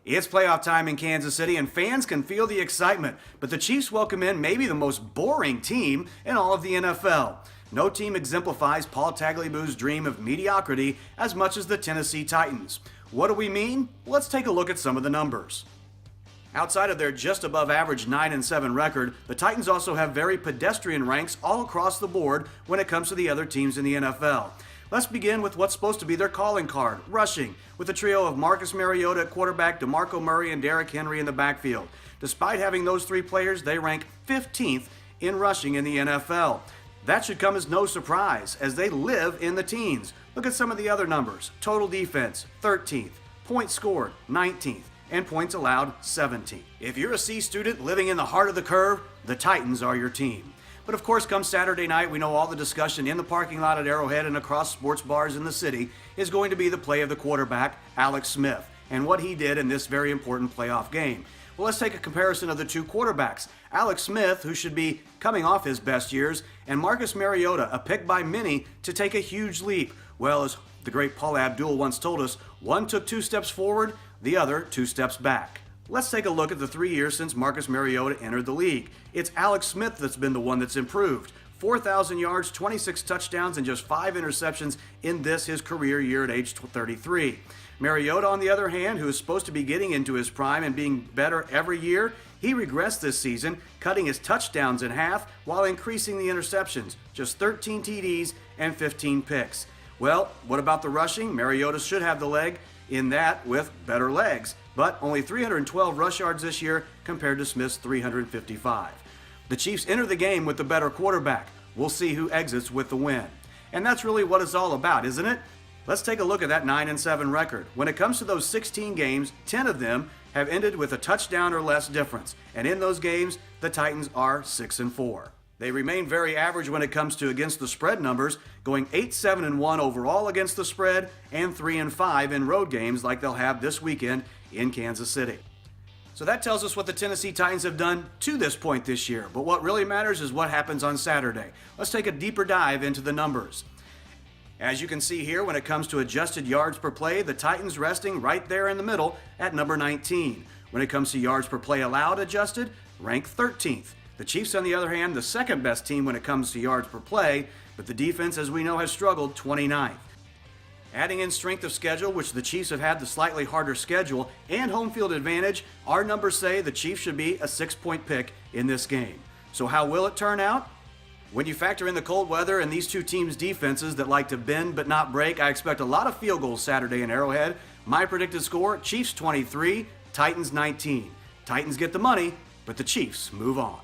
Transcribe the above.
It's playoff time in Kansas City, and fans can feel the excitement. But the Chiefs welcome in maybe the most boring team in all of the NFL. No team exemplifies Paul Tagliabue's dream of mediocrity as much as the Tennessee Titans. What do we mean? Let's take a look at some of the numbers. Outside of their just above average 9-7 record, the Titans also have very pedestrian ranks all across the board when it comes to the other teams in the NFL. Let's begin with what's supposed to be their calling card, rushing, with a trio of Marcus Mariota at quarterback, DeMarco Murray, and Derrick Henry in the backfield. Despite having those three players, they rank 15th in rushing in the NFL. That should come as no surprise, as they live in the teens. Look at some of the other numbers. Total defense, 13th. Points scored, 19th. And points allowed, 17th. If you're a C student living in the heart of the curve, the Titans are your team. But of course, come Saturday night, we know all the discussion in the parking lot at Arrowhead and across sports bars in the city is going to be the play of the quarterback, Alex Smith, and what he did in this very important playoff game. Well, let's take a comparison of the two quarterbacks. Alex Smith, who should be coming off his best years, and Marcus Mariota, a pick by many to take a huge leap. Well, as the great Paul Abdul once told us, one took 2 steps forward, the other 2 steps back. Let's take a look at the 3 years since Marcus Mariota entered the league. It's Alex Smith that's been the one that's improved. 4,000 yards, 26 touchdowns, and just 5 interceptions in his career year at age 33. Mariota, on the other hand, who is supposed to be getting into his prime and being better every year, he regressed this season, cutting his touchdowns in half while increasing the interceptions. Just 13 TDs and 15 picks. Well, what about the rushing? Mariota should have the leg in that with better legs, but only 312 rush yards this year compared to Smith's 355. The Chiefs enter the game with the better quarterback. We'll see who exits with the win. And that's really what it's all about, isn't it? Let's take a look at that 9-7 record. When it comes to those 16 games, 10 of them have ended with a touchdown or less difference. And in those games, the Titans are 6-4. They remain very average when it comes to against the spread numbers, going 8-7-1 overall against the spread and 3-5 in road games like they'll have this weekend in Kansas City. So that tells us what the Tennessee Titans have done to this point this year. But what really matters is what happens on Saturday. Let's take a deeper dive into the numbers. As you can see here, when it comes to adjusted yards per play, the Titans resting right there in the middle at number 19. When it comes to yards per play allowed adjusted, rank 13th. The Chiefs, on the other hand, the second best team when it comes to yards per play, but the defense, as we know, has struggled, 29th. Adding in strength of schedule, which the Chiefs have had the slightly harder schedule, and home field advantage, our numbers say the Chiefs should be a 6-point pick in this game. So how will it turn out? When you factor in the cold weather and these two teams' defenses that like to bend but not break, I expect a lot of field goals Saturday in Arrowhead. My predicted score, Chiefs 23, Titans 19. Titans get the money, but the Chiefs move on.